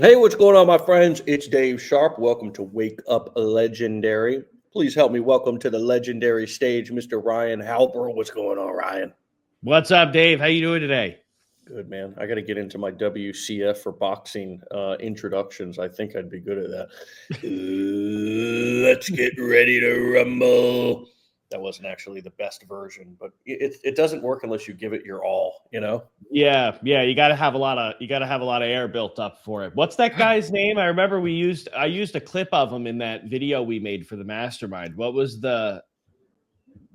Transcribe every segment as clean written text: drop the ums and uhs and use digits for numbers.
Hey, what's going on, my friends? It's Dave Sharpe. Welcome to Wake Up Legendary. Please help me welcome to the legendary stage, Mr. Ryan Halper. What's going on, Ryan? What's up, Dave? How you doing today? Good, man. I got to get into my WCF for boxing introductions. I think I'd be good at that. Let's get ready to rumble. That wasn't actually the best version, but it doesn't work unless you give it your all, you know? Yeah, you got to have a lot of air built up for it. What's that guy's name? I remember I used a clip of him in that video we made for the mastermind. What's the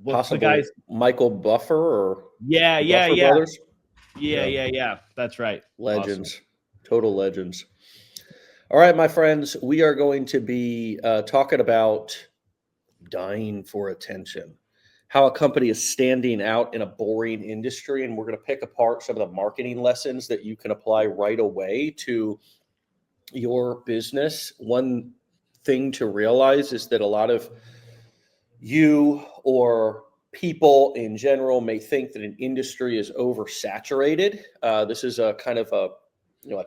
Possibly guy's? Michael Buffer or Yeah, the yeah, Buffer yeah, brothers. yeah. That's right. Legends, Awesome. total legends. All right, my friends, we are going to be talking about dying for attention, how a company is standing out in a boring industry. And we're going to pick apart some of the marketing lessons that you can apply right away to your business. One thing to realize is that a lot of you or people in general may think that an industry is oversaturated. This is a kind of a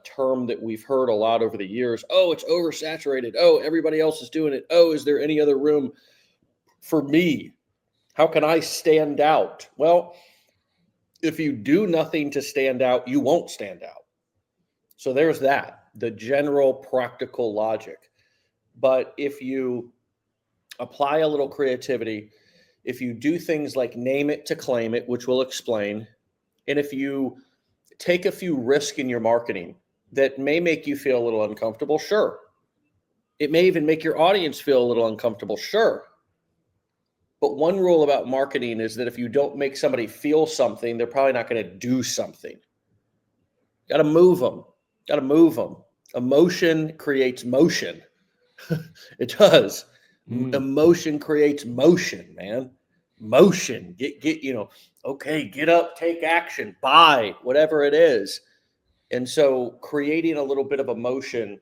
term that we've heard a lot over the years. Oh, it's oversaturated. Oh, everybody else is doing it. Oh, is there any other room for me? How can I stand out? Well, if you do nothing to stand out, you won't stand out. So there's that, the general practical logic. But if you apply a little creativity, if you do things like name it to claim it, which we'll explain, and if you take a few risks in your marketing that may make you feel a little uncomfortable, sure. It may even make your audience feel a little uncomfortable, sure. But one rule about marketing is that if you don't make somebody feel something, they're probably not going to do something. Got to move them. Got to move them. Emotion creates motion. It does. Emotion creates motion, man. Motion. Get okay, get up, take action, buy, whatever it is. And so creating a little bit of emotion,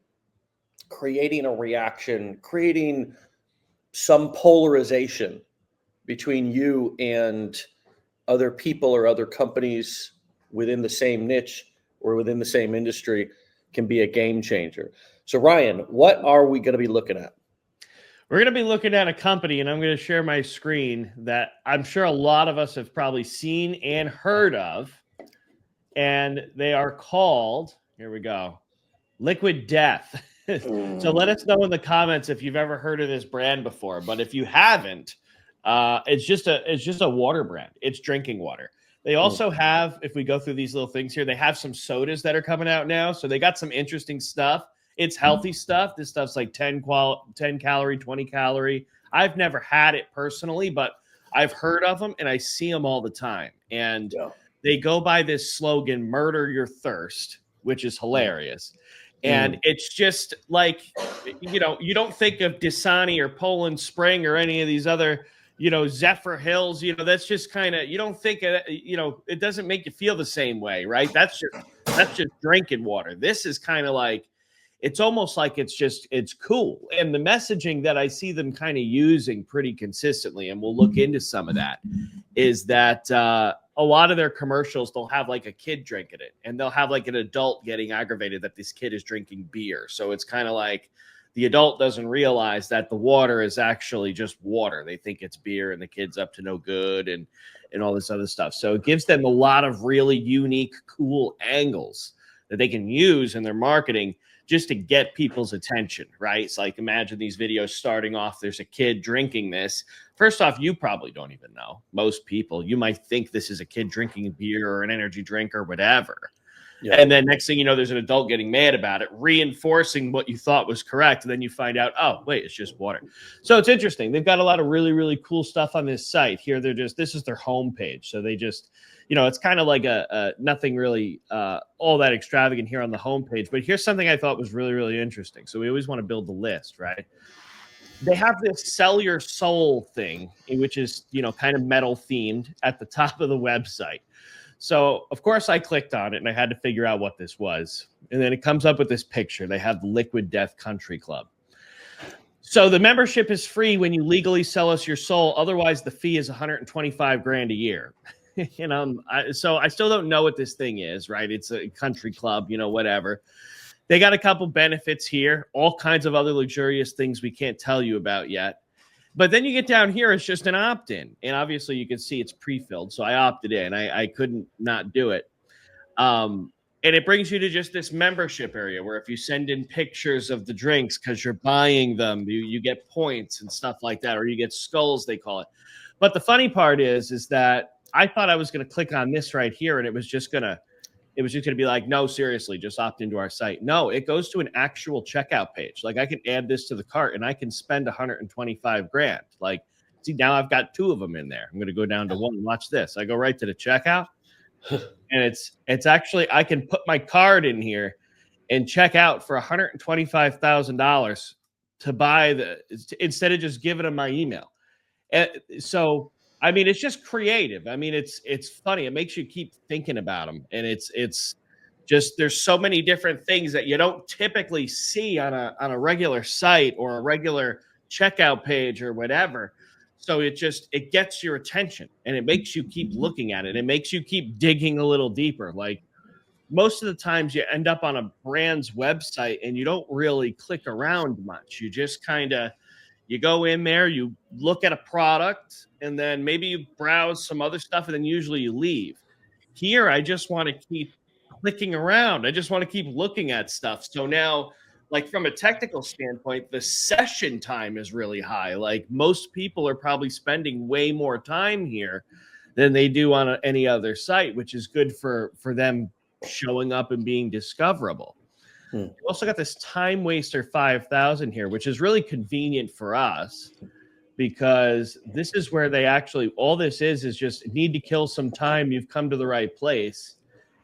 creating a reaction, creating some polarization between you and other people or other companies within the same niche or within the same industry can be a game changer. So Ryan, what are we going to be looking at? We're going to be looking at a company, and I'm going to share my screen that I'm sure a lot of us have probably seen and heard of. And they are called, here we go, Liquid Death. So let us know in the comments if you've ever heard of this brand before. But if you haven't, it's just a water brand. It's drinking water. They also have, if we go through these little things here, they have some sodas that are coming out now. So they got some interesting stuff. It's healthy stuff. This stuff's like 10 calorie, 20 calorie. I've never had it personally, but I've heard of them and I see them all the time. And they go by this slogan, "Murder your thirst," which is hilarious. And it's just like, you don't think of Dasani or Poland Spring or any of these other, Zephyr Hills, that's just kind of, you don't think, it doesn't make you feel the same way, right? That's just drinking water. This is kind of like, it's almost like it's cool. And the messaging that I see them kind of using pretty consistently, and we'll look into some of that, is that a lot of their commercials, they'll have like a kid drinking it, and they'll have like an adult getting aggravated that this kid is drinking beer. So it's kind of like the adult doesn't realize that the water is actually just water. They think it's beer, and the kid's up to no good and all this other stuff. So it gives them a lot of really unique, cool angles that they can use in their marketing just to get people's attention, right? It's like, imagine these videos starting off, there's a kid drinking this. First off, you probably don't even know. Most people, you might think this is a kid drinking beer or an energy drink or whatever. Yeah. And then next thing you know, there's an adult getting mad about it, reinforcing what you thought was correct. And then you find out, oh, wait, it's just water. So it's interesting. They've got a lot of really, really cool stuff on this site. Here, this is their homepage. So they just, it's kind of like a nothing really all that extravagant here on the homepage. But here's something I thought was really, really interesting. So we always want to build the list, right? They have this sell your soul thing, which is, kind of metal themed at the top of the website. So, of course, I clicked on it and I had to figure out what this was. And then it comes up with this picture. They have the Liquid Death Country Club. So the membership is free when you legally sell us your soul. Otherwise, the fee is $125,000 a year. So I still don't know what this thing is, right? It's a country club, whatever. They got a couple benefits here, all kinds of other luxurious things we can't tell you about yet. But then you get down here, it's just an opt-in. And obviously you can see it's pre-filled. So I opted in. I couldn't not do it. And it brings you to just this membership area where if you send in pictures of the drinks because you're buying them, you get points and stuff like that, or you get skulls, they call it. But the funny part is that I thought I was going to click on this right here, and it was just going to be like, no, seriously, just opt into our site. No, it goes to an actual checkout page. Like I can add this to the cart and I can spend 125 grand. Like, see, now I've got 2 of them in there. I'm going to go down to 1 and watch this. I go right to the checkout and it's actually, I can put my card in here and check out for $125,000 to buy instead of just giving them my email. And so, I mean, it's just creative. I mean, it's funny. It makes you keep thinking about them. And it's just, there's so many different things that you don't typically see on a regular site or a regular checkout page or whatever. So it gets your attention and it makes you keep looking at it. It makes you keep digging a little deeper. Like most of the times you end up on a brand's website and you don't really click around much. You just kind of, you go in there, you look at a product, and then maybe you browse some other stuff, and then usually you leave. Here, I just want to keep clicking around. I just want to keep looking at stuff. So now, like from a technical standpoint, the session time is really high. Like most people are probably spending way more time here than they do on any other site, which is good for them showing up and being discoverable. You also got this time waster 5,000 here, which is really convenient for us because this is where they actually, all this is just need to kill some time. You've come to the right place.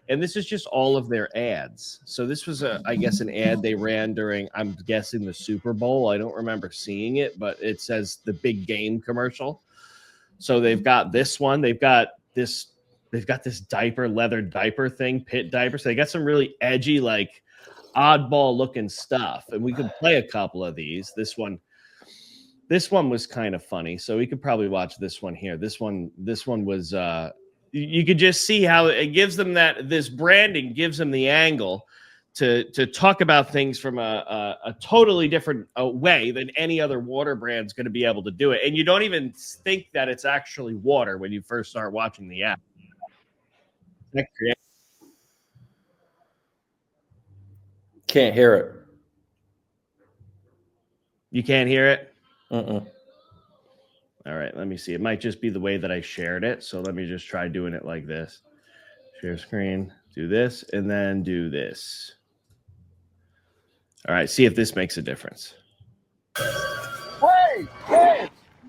And this is just all of their ads. So this was I guess an ad they ran during, I'm guessing, the Super Bowl. I don't remember seeing it, but it says the big game commercial. So they've got this one. They've got this leather diaper thing, pit diaper. So they got some really edgy, like oddball looking stuff, and we could play a couple of these. This one was kind of funny, so we could probably watch this one here. This one was you could just see how it gives them this branding gives them the angle to talk about things from a totally different way than any other water brand's going to be able to do it. And you don't even think that it's actually water when you first start watching the ad. Can't hear it. You can't hear it? Uh-uh. All right, let me see. It might just be the way that I shared it. So let me just try doing it like this. Share screen, do this, and then do this. All right, see if this makes a difference. Hey!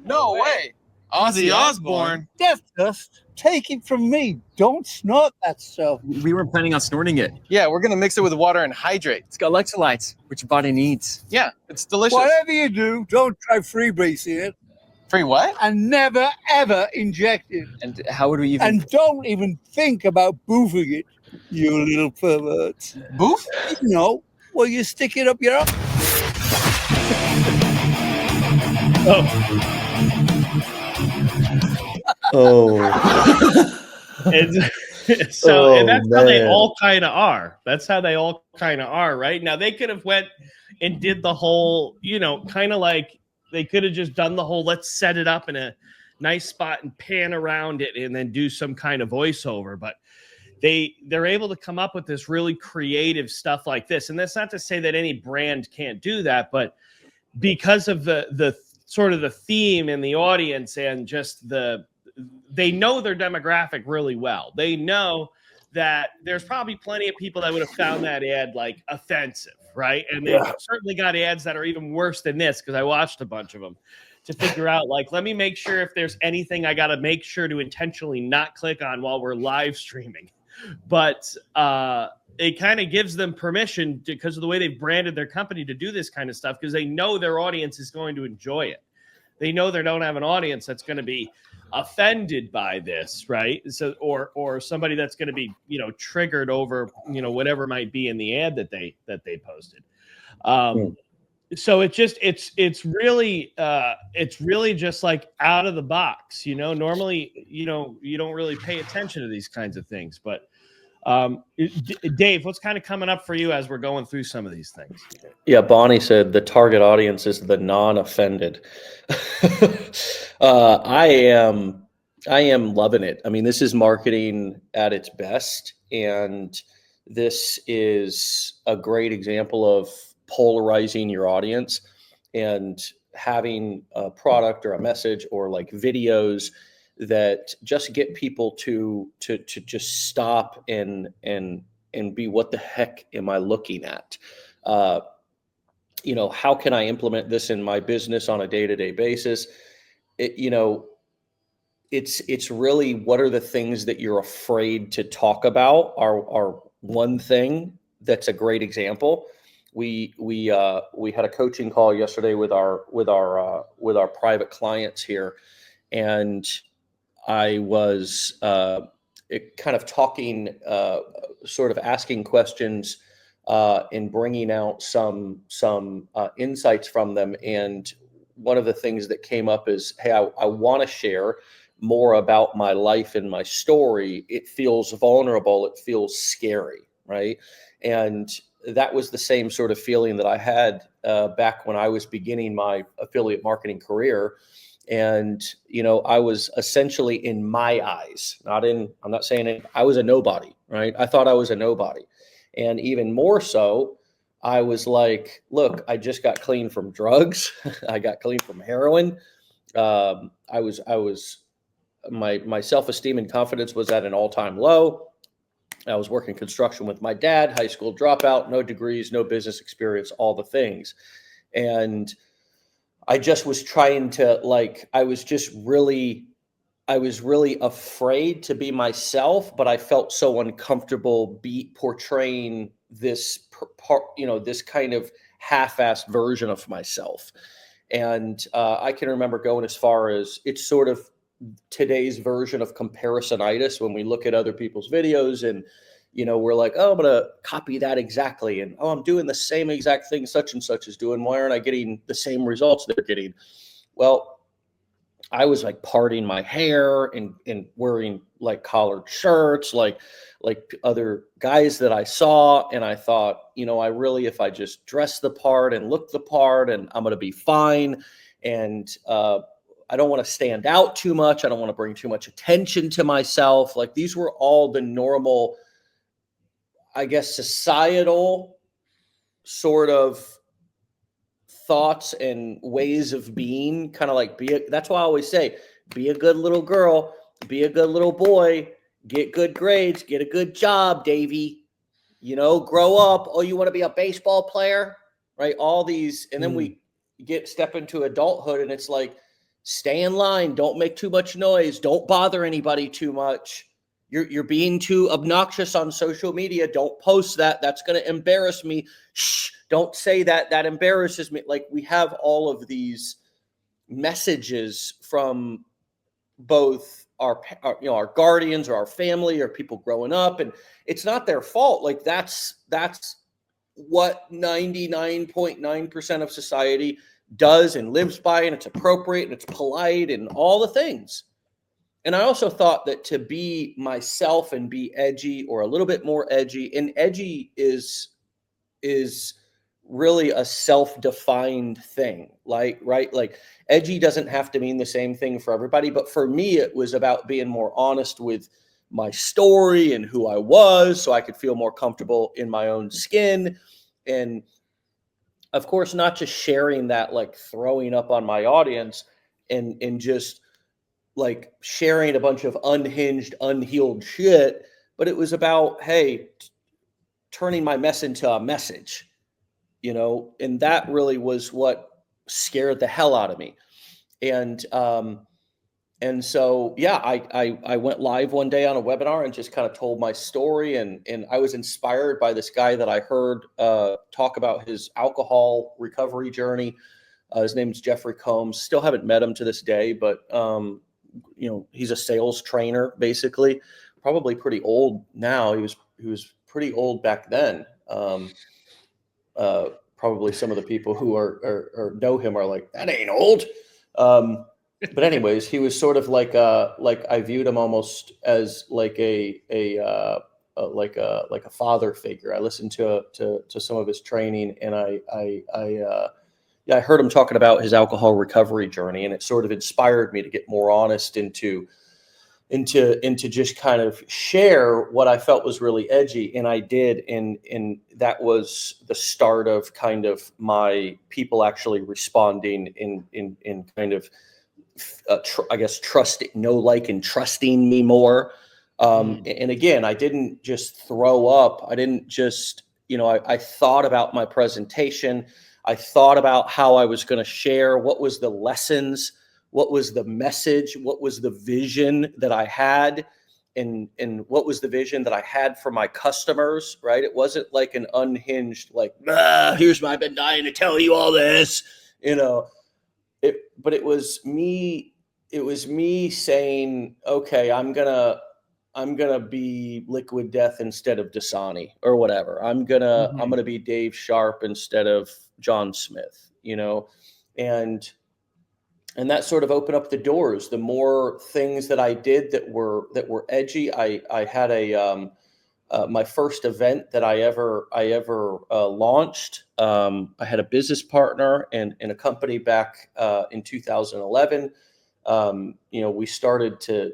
No way. Ozzy Osbourne. Death dust. Take it from me. Don't snort that stuff. We weren't planning on snorting it. Yeah, we're gonna mix it with water and hydrate. It's got electrolytes, which your body needs. Yeah, it's delicious. Whatever you do, don't try freebasing it. Free what? And never, ever inject it. And how would we even... And don't even think about boofing it, you little pervert. Boof? You know, well, you stick it up your... And that's how they all kind of are. That's how they all kind of are, right? Now they could have went and did the whole, kind of like they could have just done the whole, let's set it up in a nice spot and pan around it and then do some kind of voiceover. But they're able to come up with this really creative stuff like this. And that's not to say that any brand can't do that, but because of the sort of the theme and the audience and just they know their demographic really well. They know that there's probably plenty of people that would have found that ad like offensive, right? And they've certainly got ads that are even worse than this because I watched a bunch of them to figure out, like, let me make sure if there's anything I got to make sure to intentionally not click on while we're live streaming. But it kind of gives them permission because of the way they've branded their company to do this kind of stuff because they know their audience is going to enjoy it. They know they don't have an audience that's going to be offended by this, right? So, or somebody that's going to be, triggered over, whatever might be in the ad that they posted. So it's really just like out of the box, normally, you don't really pay attention to these kinds of things, but Dave, what's kind of coming up for you as we're going through some of these things? Yeah, Bonnie said the target audience is the non-offended. I am loving it. I mean, this is marketing at its best, and this is a great example of polarizing your audience and having a product or a message or like videos that just get people to just stop and be, what the heck am I looking at? How can I implement this in my business on a day-to-day basis? It's really, what are the things that you're afraid to talk about are one thing that's a great example. We had a coaching call yesterday with our private clients here, and I was kind of talking, sort of asking questions, and bringing out some insights from them. And one of the things that came up is, hey, I want to share more about my life and my story. It feels vulnerable. It feels scary, right? And that was the same sort of feeling that I had back when I was beginning my affiliate marketing career. And, I was essentially, in my eyes, I'm not saying it, I was a nobody, right? I thought I was a nobody. And even more so, I was like, look, I just got clean from drugs. I got clean from heroin. My self-esteem and confidence was at an all-time low. I was working construction with my dad, high school dropout, no degrees, no business experience, all the things. And I just was trying to, I was really afraid to be myself, but I felt so uncomfortable portraying this this kind of half-assed version of myself. And I can remember going as far as, it's sort of today's version of comparisonitis, when we look at other people's videos and, we're like, oh, I'm going to copy that exactly. And, oh, I'm doing the same exact thing such and such is doing. Why aren't I getting the same results they're getting? Well, I was like parting my hair and wearing like collared shirts, like other guys that I saw. And I thought, if I just dress the part and look the part, and I'm going to be fine. And I don't want to stand out too much. I don't want to bring too much attention to myself. Like, these were all the normal, I guess, societal sort of thoughts and ways of being, kind of like, that's why I always say, be a good little girl, be a good little boy, get good grades, get a good job, Davey, grow up. Oh, you want to be a baseball player, right? All these. And then we step into adulthood, and it's like, stay in line, don't make too much noise, don't bother anybody too much. You're being too obnoxious on social media. Don't post that. That's going to embarrass me. Shh, don't say that. That embarrasses me. Like, we have all of these messages from both our guardians or our family or people growing up, and it's not their fault. Like, that's what 99.9% of society does and lives by, and it's appropriate and it's polite and all the things. And I also thought that to be myself and be edgy, or a little bit more edgy, and edgy is really a self-defined thing. Like, right? Like, edgy doesn't have to mean the same thing for everybody. But for me, it was about being more honest with my story and who I was, so I could feel more comfortable in my own skin. And of course, not just sharing that, like throwing up on my audience and just like sharing a bunch of unhinged, unhealed shit, but it was about, hey, turning my mess into a message, and that really was what scared the hell out of me. And so, yeah, I went live one day on a webinar and just kind of told my story. And I was inspired by this guy that I heard talk about his alcohol recovery journey. His name is Jeffrey Combs. Still haven't met him to this day, but he's a sales trainer, basically. Probably pretty old now. He was pretty old back then. Probably some of the people who are know him are like, that ain't old. But anyways, he was sort of like I viewed him almost as like a like a father figure. I listened to some of his training, and I heard him talking about his alcohol recovery journey, and it sort of inspired me to get more honest into just kind of share what I felt was really edgy. And I did. And that was the start of kind of my people actually responding in kind of, I guess, and trusting me more. And again, I didn't just throw up. I didn't just, I thought about my presentation. I thought about how I was going to share, what was the lessons, what was the message, what was the vision that I had, and what was the vision that I had for my customers, right? It wasn't like an unhinged, like, here's my, I've been dying to tell you all this, but it was me saying, okay, I'm gonna be Liquid Death instead of Dasani or whatever. I'm gonna be Dave Sharpe instead of John Smith, and that sort of opened up the doors. The more things that I did that were edgy, I had my first event that I ever launched. I had a business partner and a company back in 2011. We started to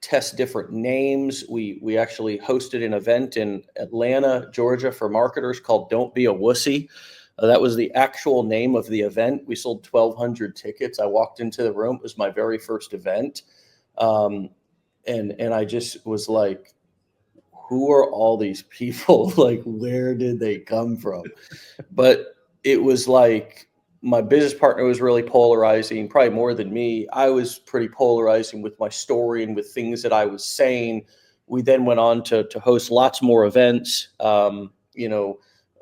test different names. We actually hosted an event in Atlanta, Georgia for marketers called Don't Be a Wussy. That was the actual name of the event. We sold 1,200 tickets. I walked into the room. It was my very first event. And I just was like, who are all these people? Like, where did they come from? But it was like, my business partner was really polarizing, probably more than me. I was pretty polarizing with my story and with things that I was saying. We then went on to host lots more events.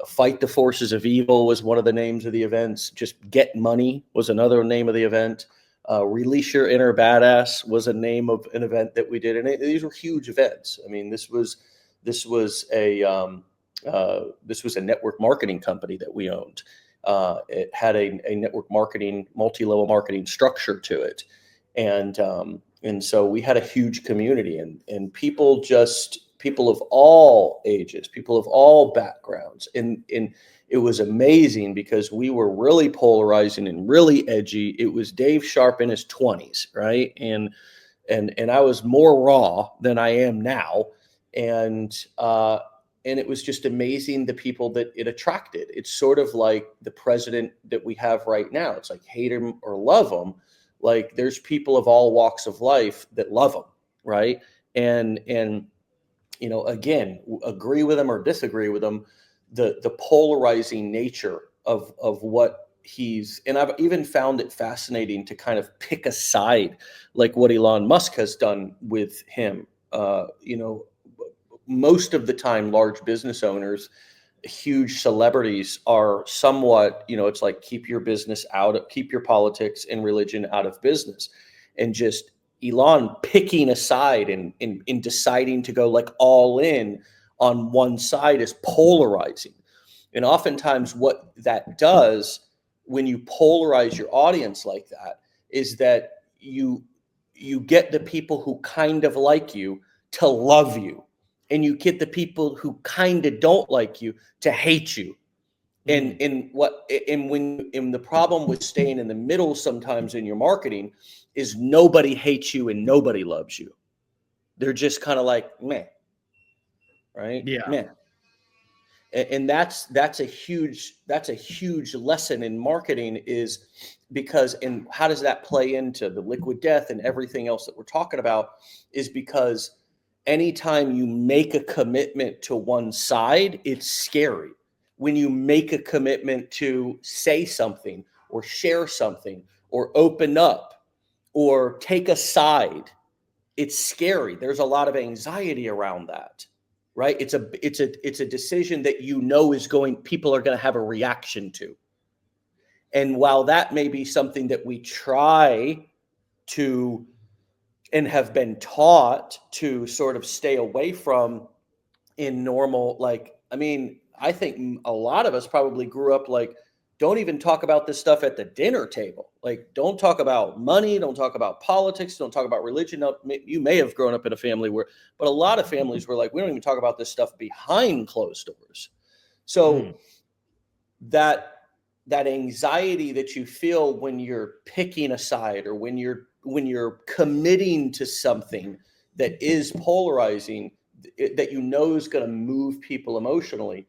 Fight the Forces of Evil was one of the names of the events. Just Get Money was another name of the event. Release Your Inner Badass was a name of an event that we did. And these were huge events. I mean, this was a network marketing company that we owned. It had a network marketing, multi-level marketing structure to it. And so we had a huge community, and people of all ages, people of all backgrounds. And it was amazing because we were really polarizing and really edgy. It was Dave Sharpe in his 20s, right? And I was more raw than I am now. And it was just amazing the people that it attracted. It's sort of like the president that we have right now. It's like hate him or love him. Like, there's people of all walks of life that love him, right? And again, agree with him or disagree with him, the polarizing nature of what he's, and I've even found it fascinating to kind of pick a side, like what Elon Musk has done with him. Most of the time, large business owners, huge celebrities are somewhat, it's like, keep your business keep your politics and religion out of business. And just Elon picking a side and deciding to go like all in on one side is polarizing. And oftentimes what that does when you polarize your audience like that is that you get the people who kind of like you to love you, and you get the people who kind of don't like you to hate you. And the problem with staying in the middle sometimes in your marketing is nobody hates you and nobody loves you. They're just kind of like, meh, right? Yeah. Meh. And that's a huge lesson in marketing, is because, and how does that play into the Liquid Death and everything else that we're talking about, is because anytime you make a commitment to one side, it's scary. When you make a commitment to say something or share something or open up or take a side, it's scary. There's a lot of anxiety around that, right? It's a decision that people are going to have a reaction to. And while that may be something that we try to and have been taught to sort of stay away from in normal, I think a lot of us probably grew up like don't even talk about this stuff at the dinner table. Like, don't talk about money, don't talk about politics, don't talk about religion. Now, you may have grown up in a family where, but a lot of families were like, we don't even talk about this stuff behind closed doors. So that anxiety that you feel when you're picking a side, or when you're committing to something that is polarizing, that you know is going to move people emotionally,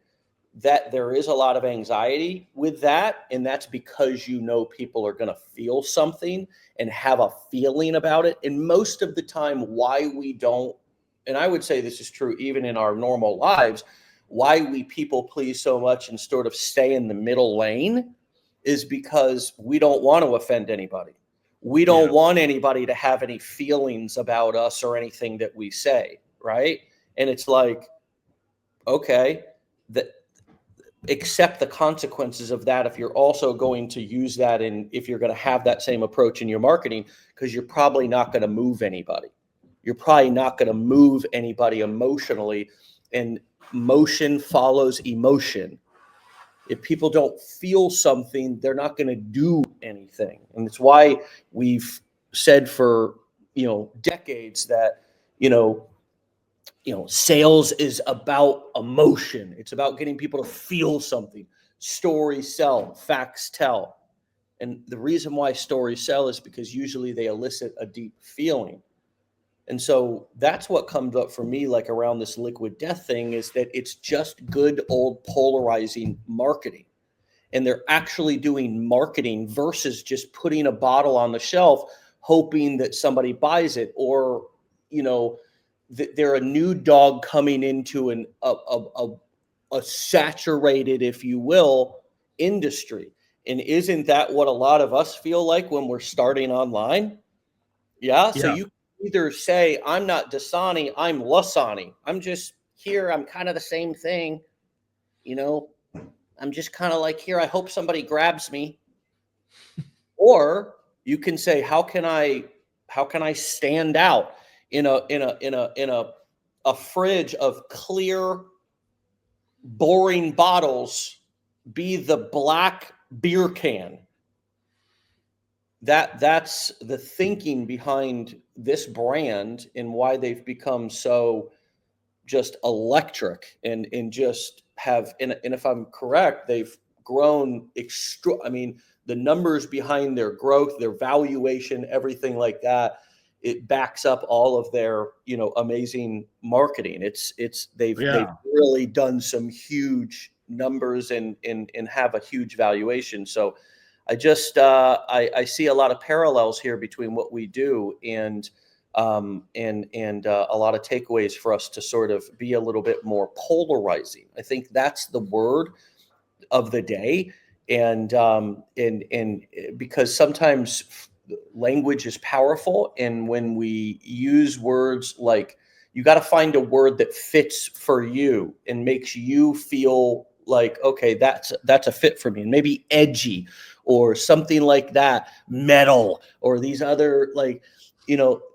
that there is a lot of anxiety with that. And that's because you know people are going to feel something and have a feeling about it. And most of the time, why we don't, and I would say this is true even in our normal lives, why we people please so much and sort of stay in the middle lane is because we don't want to offend anybody. We don't want anybody to have any feelings about us or anything that we say, right? And it's like, okay, accept the consequences of that if you're also going to use that, and if you're going to have that same approach in your marketing, because you're probably not going to move anybody. You're probably not going to move anybody emotionally, and motion follows emotion. If people don't feel something, they're not going to do anything. And it's why we've said for, decades that, sales is about emotion. It's about getting people to feel something. Stories sell, facts tell. And the reason why stories sell is because usually they elicit a deep feeling. And so that's what comes up for me, like around this liquid death thing, is that it's just good old polarizing marketing. And they're actually doing marketing versus just putting a bottle on the shelf, hoping that somebody buys it, or, they're a new dog coming into a saturated, if you will, industry. And isn't that what a lot of us feel like when we're starting online? Yeah. So you either say, I'm not Dasani, I'm Lasani. I'm just here. I'm kind of the same thing. I'm just kind of like here. I hope somebody grabs me. Or you can say, how can I stand out in a fridge of clear, boring bottles, be the black beer can? That's the thinking behind this brand and why they've become so just electric and just have, and if I'm correct, they've grown the numbers behind their growth, their valuation, everything like that, it backs up all of their, amazing marketing. They've really done some huge numbers and have a huge valuation. So I just, I see a lot of parallels here between what we do and a lot of takeaways for us to sort of be a little bit more polarizing. I think that's the word of the day. And because sometimes language is powerful, and when we use words, like, you got to find a word that fits for you and makes you feel like, okay, that's a fit for me. And maybe edgy or something like that, metal, or these other, like,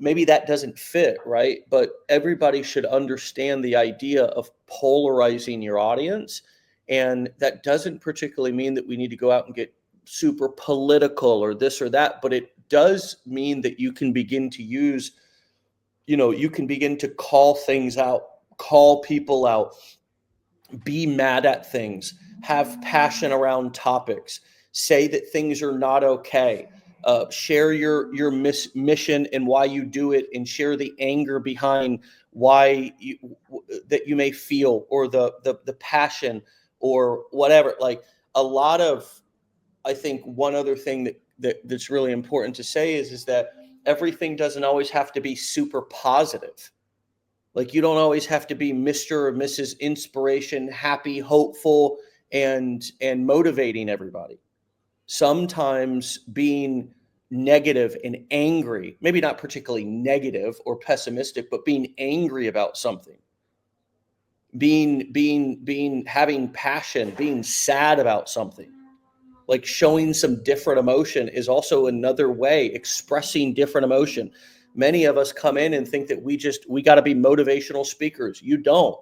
maybe that doesn't fit, right? But everybody should understand the idea of polarizing your audience. And that doesn't particularly mean that we need to go out and get super political or this or that, but it does mean that you can begin to use, you can begin to call things out, call people out, be mad at things, have passion around topics, say that things are not okay, share your mission and why you do it, and share the anger behind why that you may feel, or the passion, or whatever. Like, a lot of, I think one other thing that's really important to say is that everything doesn't always have to be super positive. Like, you don't always have to be Mr. or Mrs. Inspiration, happy, hopeful, and motivating everybody. Sometimes being negative and angry, maybe not particularly negative or pessimistic, but being angry about something, having passion, being sad about something, like showing some different emotion, is also another way, expressing different emotion. Many of us come in and think that we got to be motivational speakers. You don't.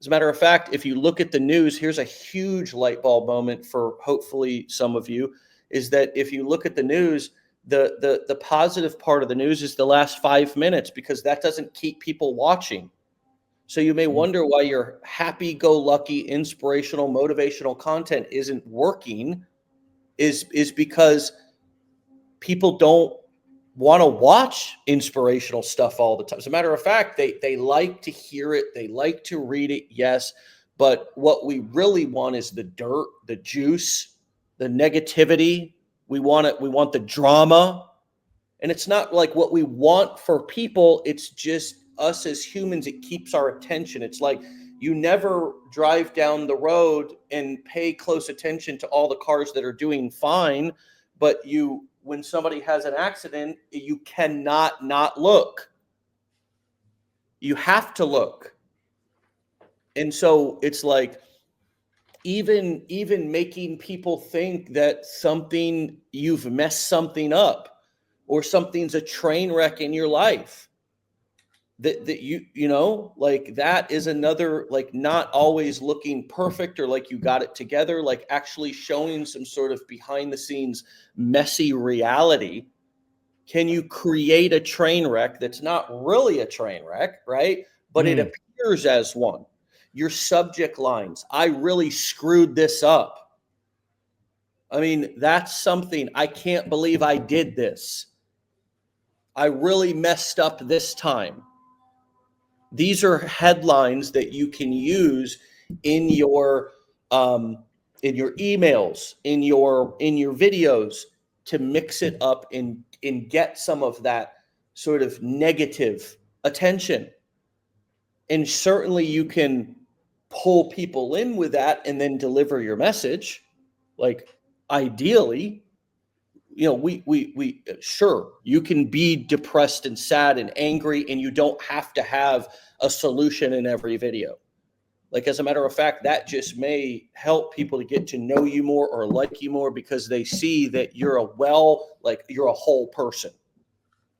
As a matter of fact, if you look at the news, here's a huge light bulb moment for hopefully some of you, is that if you look at the news, the positive part of the news is the last 5 minutes, because that doesn't keep people watching. So you may wonder why your happy-go-lucky, inspirational, motivational content isn't working, is because people don't want to watch inspirational stuff all the time. As a matter of fact, they like to hear it, they like to read it, yes, but what we really want is the dirt, the juice, the negativity. We want the drama. And it's not like what we want for people, it's just us as humans, it keeps our attention. It's like you never drive down the road and pay close attention to all the cars that are doing fine, but when somebody has an accident, you cannot not look. You have to look. And so it's like even making people think that you've messed something up, or something's a train wreck in your life, that you know, like that is another, like not always looking perfect or like you got it together, like actually showing some sort of behind the scenes messy reality. Can you create a train wreck that's not really a train wreck, right? But it appears as one. Your subject lines, I really screwed this up. I mean, that's something, I can't believe I did this. I really messed up this time. These are headlines that you can use in your emails, in your videos, to mix it up and get some of that sort of negative attention. And certainly you can pull people in with that and then deliver your message. Like ideally, you know, we sure, you can be depressed and sad and angry, and you don't have to have a solution in every video. Like, as a matter of fact, that just may help people to get to know you more or like you more, because they see that you're you're a whole person.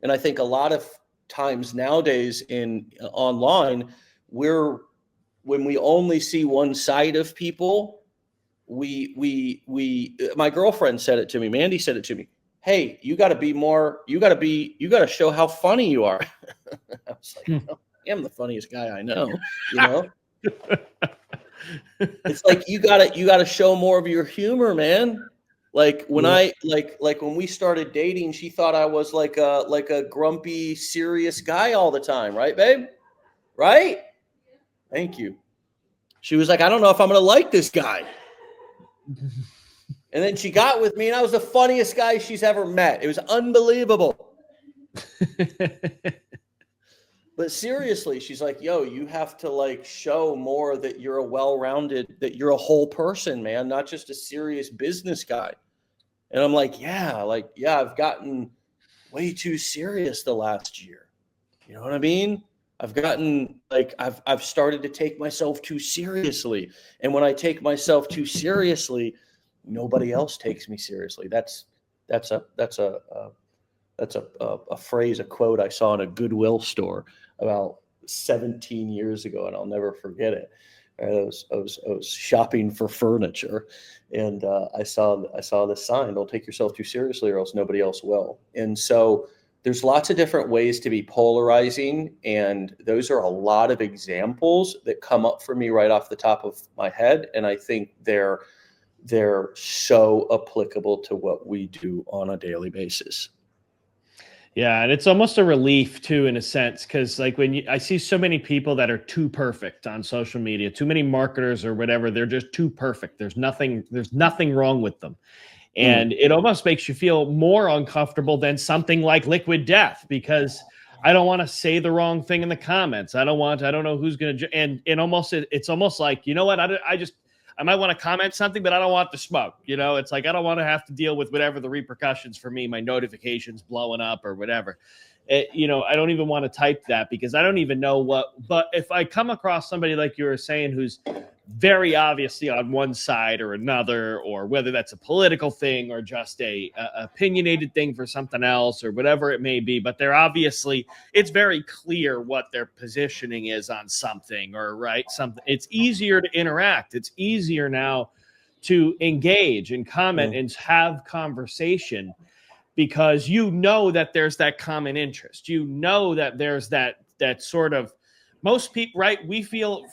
And I think a lot of times nowadays online, when we only see one side of people, my girlfriend said it to me, Mandy said it to me, hey, you got to show how funny you are. I was like, I am the funniest guy I know, you know. It's like you gotta show more of your humor, man. Like when when we started dating, she thought I was like a grumpy, serious guy all the time, right, babe? Right? Thank you. She was like, I don't know if I'm gonna like this guy. And then she got with me, and I was the funniest guy she's ever met. It was unbelievable. But seriously, she's like, yo, you have to like show more that you're a well-rounded, that you're a whole person, man, not just a serious business guy. And I'm like, yeah, I've gotten way too serious the last year. You know what I mean? I've gotten like, I've started to take myself too seriously. And when I take myself too seriously, nobody else takes me seriously. That's a phrase, a quote I saw in a Goodwill store about 17 years ago, and I'll never forget it. I was shopping for furniture, and I saw this sign: "Don't take yourself too seriously, or else nobody else will." And so there's lots of different ways to be polarizing, and those are a lot of examples that come up for me right off the top of my head, and I think they're so applicable to what we do on a daily basis. Yeah, and it's almost a relief too, in a sense, because like I see so many people that are too perfect on social media, too many marketers or whatever, they're just too perfect. There's nothing wrong with them. And it almost makes you feel more uncomfortable than something like Liquid Death, because I don't want to say the wrong thing in the comments. I don't know who's going to, and it's almost like, you know what? I might want to comment something, but I don't want the smoke. You know, it's like, I don't want to have to deal with whatever the repercussions for me, my notifications blowing up or whatever. I don't even want to type that, because I don't even know what, but if I come across somebody like you were saying, who's very obviously on one side or another, or whether that's a political thing or just a opinionated thing for something else or whatever it may be. But they're obviously, it's very clear what their positioning is on something, or something. It's easier to interact. It's easier now to engage and comment and have conversation, because you know that there's that common interest. You know that there's that sort of, most people, right? We feel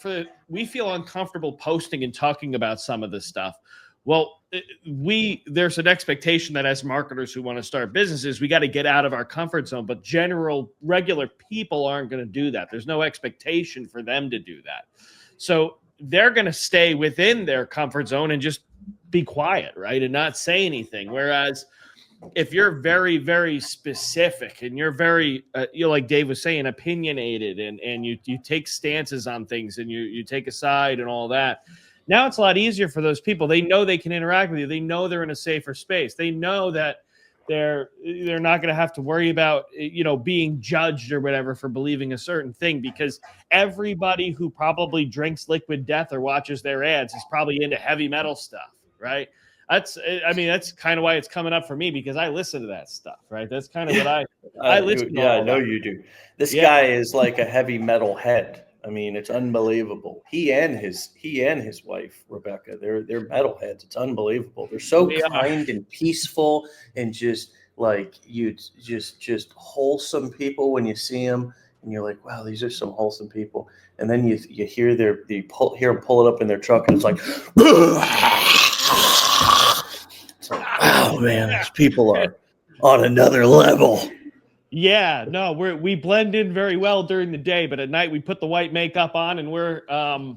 uncomfortable posting and talking about some of this stuff. Well, there's an expectation that as marketers who want to start businesses, we got to get out of our comfort zone. But regular people aren't going to do that. There's no expectation for them to do that. So they're going to stay within their comfort zone and just be quiet, right? And not say anything. Whereas if you're very, very specific and you're very, like Dave was saying, opinionated, and you take stances on things, and you take a side and all that, now it's a lot easier for those people. They know they can interact with you. They know they're in a safer space. They know that they're not going to have to worry about, being judged or whatever for believing a certain thing, because everybody who probably drinks Liquid Death or watches their ads is probably into heavy metal stuff, right? That's kind of why it's coming up for me, because I listen to that stuff, right? That's kind of what I listen to. Yeah, I know you do. This guy is like a heavy metal head. I mean, it's unbelievable. He and his wife, Rebecca, they're metal heads. It's unbelievable. They're so kind and peaceful, and just like just wholesome people when you see them, and you're like, wow, these are some wholesome people. And then you hear hear them pull it up in their truck, and it's like, wow, man, these people are on another level. Yeah, no, we blend in very well during the day, but at night we put the white makeup on, and we're no,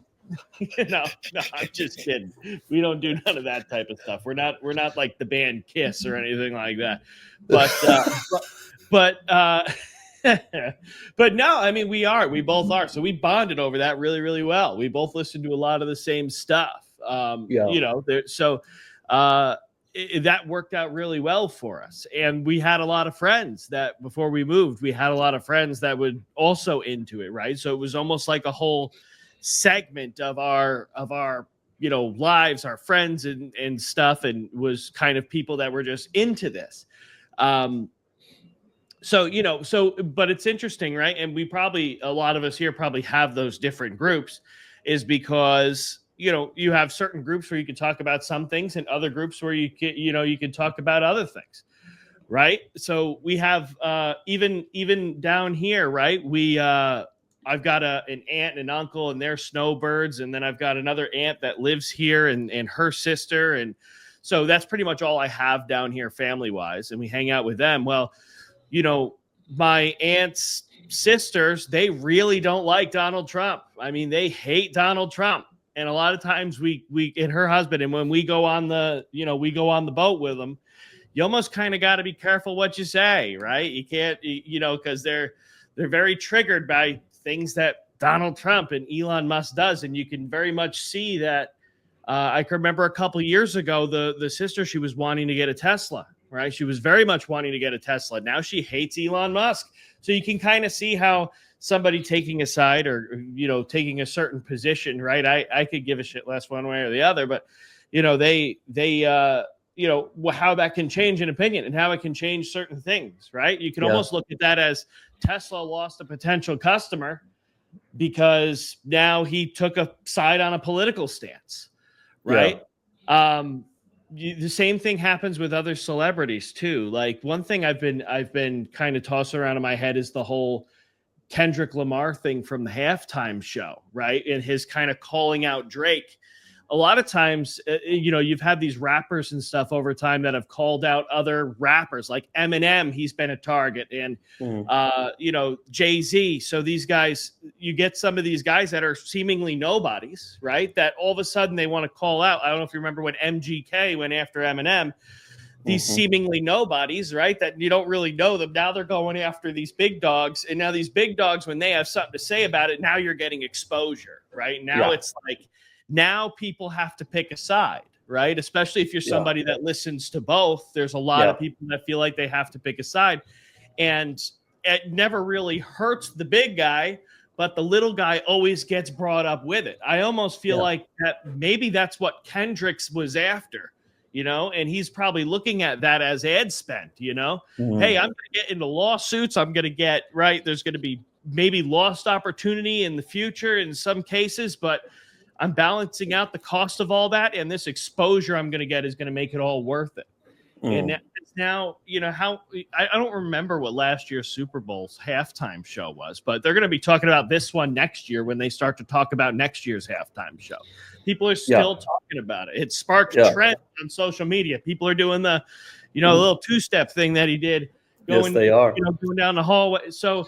I'm just kidding. We don't do none of that type of stuff. We're not like the band Kiss or anything like that. But but no, I mean, we both are. So we bonded over that really, really well. We both listened to a lot of the same stuff. That worked out really well for us. And we had a lot of friends that before we moved, we had a lot of friends that would also into it, right? So it was almost like a whole segment of our lives, our friends and stuff, and was kind of people that were just into this. But it's interesting, right? And a lot of us here probably have those different groups, is because you have certain groups where you can talk about some things, and other groups where you can talk about other things, right? So we have even down here, right? I've got an aunt and an uncle, and they're snowbirds, and then I've got another aunt that lives here, and her sister, and so that's pretty much all I have down here family wise, and we hang out with them. Well, my aunt's sisters, they really don't like Donald Trump. I mean, they hate Donald Trump. And a lot of times we and her husband, and when we go on the boat with them, you almost kind of got to be careful what you say, right? You can't, because they're very triggered by things that Donald Trump and Elon Musk does. And you can very much see that. I can remember a couple of years ago, the sister, she was wanting to get a Tesla, right? She was very much wanting to get a Tesla. Now she hates Elon Musk. So you can kind of see how somebody taking a side, or taking a certain position, right? I could give a shit less one way or the other, but they how that can change an opinion, and how it can change certain things, right? You can almost look at that as Tesla lost a potential customer because now he took a side on a political stance, right? The same thing happens with other celebrities too. Like, one thing I've been kind of tossing around in my head is the whole Kendrick Lamar thing from the halftime show, right? And his kind of calling out Drake. A lot of times, you've had these rappers and stuff over time that have called out other rappers, like Eminem. He's been a target, and Jay-Z. So these guys, you get some of these guys that are seemingly nobodies, right? That all of a sudden they want to call out. I don't know if you remember when MGK went after Eminem. These seemingly nobodies, right? That you don't really know them. Now they're going after these big dogs. And now these big dogs, when they have something to say about it, now you're getting exposure, right? Now it's like, now people have to pick a side, right? Especially if you're somebody that listens to both. There's a lot of people that feel like they have to pick a side. And it never really hurts the big guy but the little guy always gets brought up with it. I almost feel Yeah. like that maybe that's what Kendricks was after, and he's probably looking at that as ad spend, Hey, I'm going to get into lawsuits. I'm going to get, right, there's going to be maybe lost opportunity in the future in some cases, but I'm balancing out the cost of all that, and this exposure I'm going to get is going to make it all worth it. And it's now, how I don't remember what last year's Super Bowl's halftime show was, but they're going to be talking about this one next year when they start to talk about next year's halftime show. People are still talking about it. It sparked trends on social media. People are doing the, little two-step thing that he did. Yes, they are. Going down the hallway. So,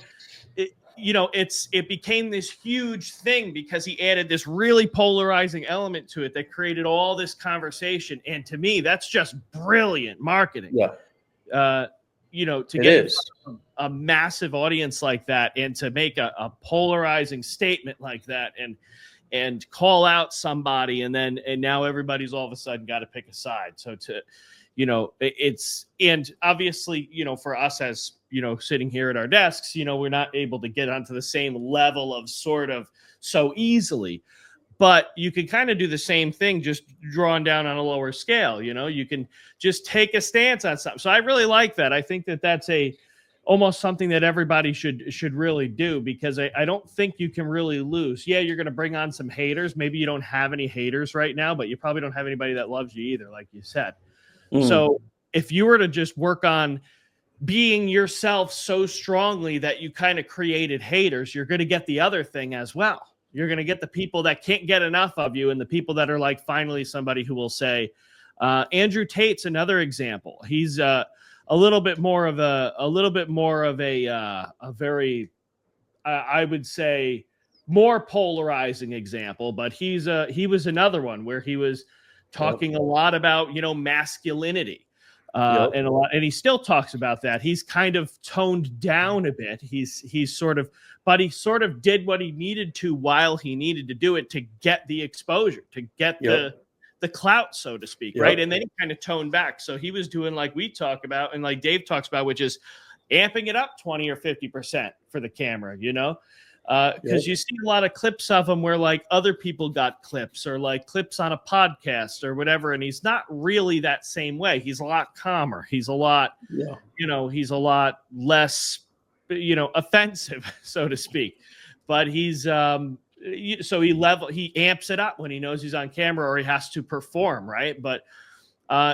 it became this huge thing because he added this really polarizing element to it that created all this conversation. And to me, that's just brilliant marketing. Yeah. To get a massive audience like that and to make a polarizing statement like that and call out somebody and now everybody's all of a sudden got to pick a side. So and obviously, for us as, sitting here at our desks, we're not able to get onto the same level of sort of so easily, but you can kind of do the same thing, just drawn down on a lower scale. You can just take a stance on something. So I really like that. I think that that's almost something that everybody should really do, because I don't think you can really lose. Yeah, you're going to bring on some haters. Maybe you don't have any haters right now, but you probably don't have anybody that loves you either, like you said. So if you were to just work on being yourself so strongly that you kind of created haters, you're going to get the other thing as well. You're going to get the people that can't get enough of you and the people that are like, finally, somebody who will say, Andrew Tate's another example. He's a little bit more of a very, I would say, more polarizing example, but he was another one where he was talking a lot about, masculinity. And he still talks about that. He's kind of toned down a bit. He's sort of did what he needed to while he needed to do it to get the exposure, to get the clout, so to speak, right? And then he kind of toned back. So he was doing like we talk about and like Dave talks about, which is amping it up 20 or 50% for the camera, because you see a lot of clips of him where like other people got clips or like clips on a podcast or whatever, and he's not really that same way. He's a lot calmer. He's a lot, he's a lot less, offensive, so to speak. But he's so he amps it up when he knows he's on camera or he has to perform, right? But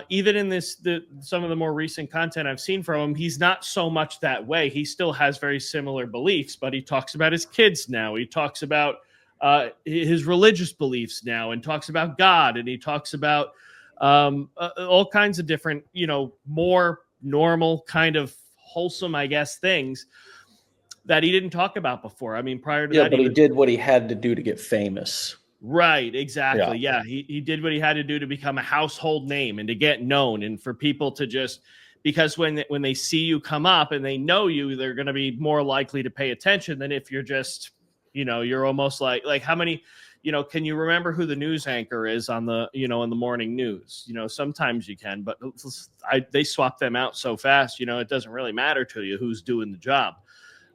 even in some of the more recent content I've seen from him, he's not so much that way. He still has very similar beliefs, but he talks about his kids now. He talks about his religious beliefs now and talks about God. And he talks about all kinds of different, more normal kind of wholesome, I guess, things that he didn't talk about before. I mean, prior to that, but he did what he had to do to get famous. Right, exactly. Yeah, he did what he had to do to become a household name and to get known, and for people to just, because when they see you come up and they know you, they're going to be more likely to pay attention than if you're just, you're almost like how many, can you remember who the news anchor is on the, in the morning news? Sometimes you can, but they swap them out so fast, it doesn't really matter to you who's doing the job,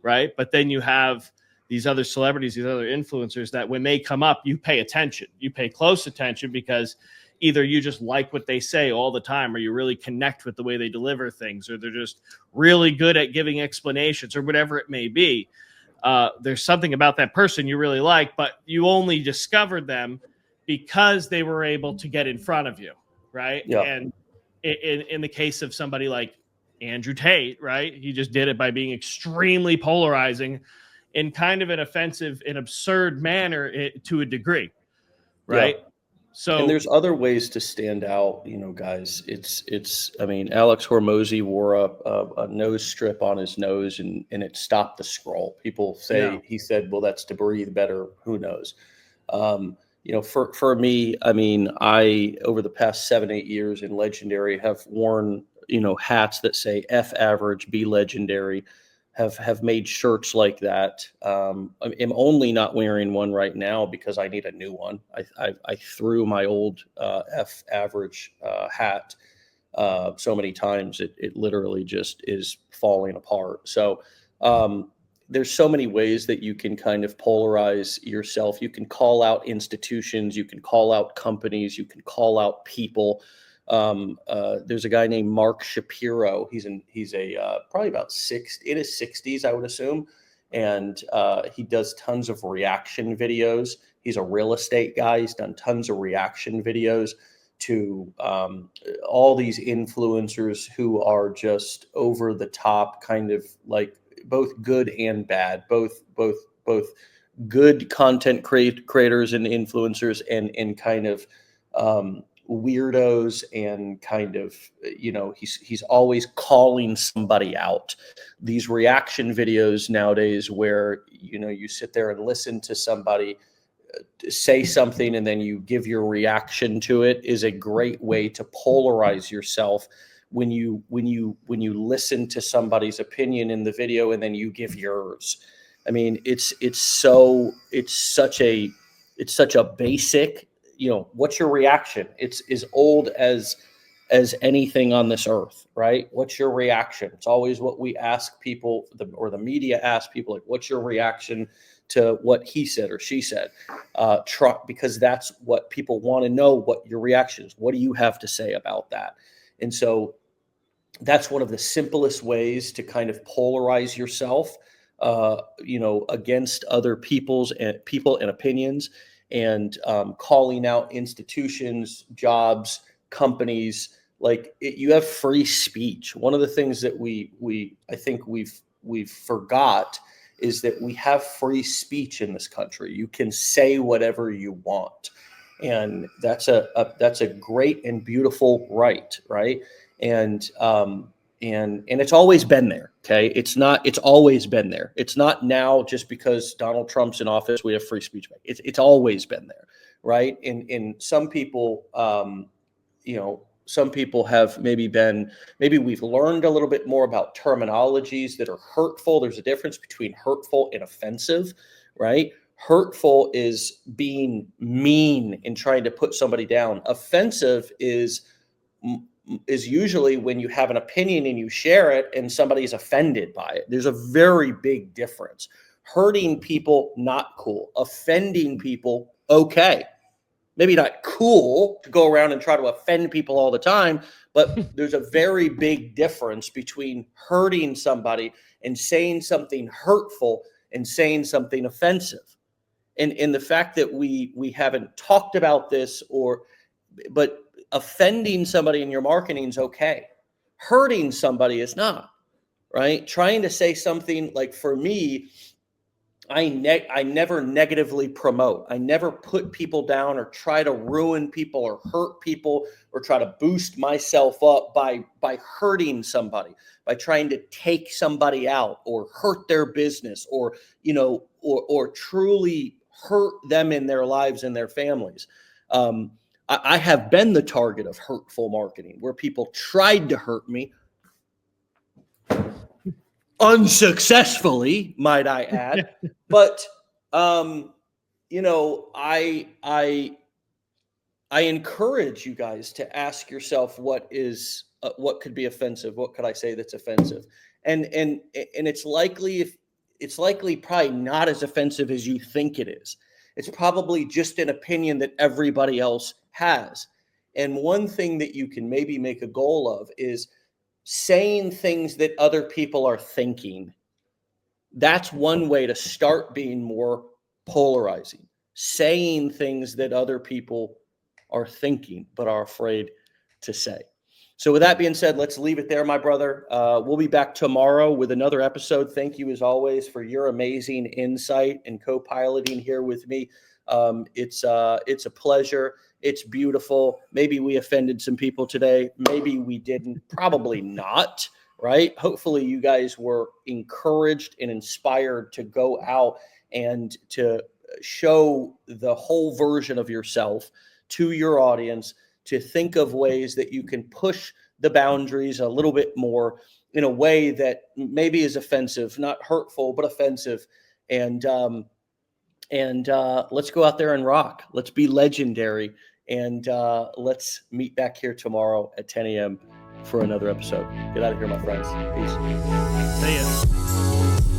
right? But then you have these other celebrities, these other influencers that when they come up, you pay attention. You pay close attention because either you just like what they say all the time or you really connect with the way they deliver things, or they're just really good at giving explanations or whatever it may be. There's something about that person you really like, but you only discovered them because they were able to get in front of you, right? Yeah. And in the case of somebody like Andrew Tate, right? He just did it by being extremely polarizing in kind of an offensive and absurd manner to a degree, right? Yeah. So, and there's other ways to stand out, guys. I mean, Alex Hormozy wore a nose strip on his nose and it stopped the scroll. People say, he said, well, that's to breathe better. Who knows? For me, I mean, I, over the past 7-8 years in Legendary, have worn, hats that say F average, be legendary. Have made shirts like that. I'm only not wearing one right now because I need a new one. I threw my old F average hat so many times it literally just is falling apart. So there's so many ways that you can kind of polarize yourself. You can call out institutions, you can call out companies, you can call out people. There's a guy named Mark Shapiro. He's probably about in his 60s, I would assume. And he does tons of reaction videos. He's a real estate guy. He's done tons of reaction videos to all these influencers who are just over the top, kind of like both good and bad, both good content creators and influencers, and kind of weirdos, and kind of, he's always calling somebody out. These reaction videos nowadays where, you sit there and listen to somebody say something and then you give your reaction to it, is a great way to polarize yourself. When you listen to somebody's opinion in the video and then you give yours. I mean, it's such a basic, what's your reaction? It's as old as anything on this earth, right? What's your reaction? It's always what we ask people, or the media asks people, like, what's your reaction to what he said or she said? Because that's what people want to know, what your reaction is. What do you have to say about that? And so that's one of the simplest ways to kind of polarize yourself, against other people and opinions, and calling out institutions, jobs, companies. Like, you have free speech. One of the things that I think we've forgot is that we have free speech in this country. You can say whatever you want, and that's a great and beautiful right, right? And it's always been there. Okay. It's always been there. It's not now just because Donald Trump's in office, we have free speech. It's always been there. Right. And some people, some people have maybe we've learned a little bit more about terminologies that are hurtful. There's a difference between hurtful and offensive, right? Hurtful is being mean and trying to put somebody down. Offensive is usually when you have an opinion and you share it and somebody's offended by it. There's a very big difference. Hurting people, not cool. Offending people, okay. Maybe not cool to go around and try to offend people all the time, but there's a very big difference between hurting somebody and saying something hurtful and saying something offensive. And the fact that we haven't talked about this, but offending somebody in your marketing is okay. Hurting somebody is not, right? Trying to say something, like, for me, I never negatively promote. I never put people down or try to ruin people or hurt people or try to boost myself up by hurting somebody, by trying to take somebody out or hurt their business, or truly hurt them in their lives and their families. I have been the target of hurtful marketing where people tried to hurt me, unsuccessfully, might I add. But I encourage you guys to ask yourself what could be offensive. What could I say that's offensive? And it's likely probably not as offensive as you think it is. It's probably just an opinion that everybody else has. And one thing that you can maybe make a goal of is saying things that other people are thinking. That's one way to start being more polarizing. Saying things that other people are thinking but are afraid to say. So with that being said, let's leave it there, my brother. We'll be back tomorrow with another episode. Thank you, as always, for your amazing insight and co-piloting here with me. It's a pleasure. It's beautiful. Maybe we offended some people today. Maybe we didn't. Probably not, right? Hopefully you guys were encouraged and inspired to go out and to show the whole version of yourself to your audience, to think of ways that you can push the boundaries a little bit more in a way that maybe is offensive, not hurtful, but offensive. And let's go out there and rock. Let's be legendary. And let's meet back here tomorrow at 10 a.m. for another episode. Get out of here, my friends. Peace. See ya.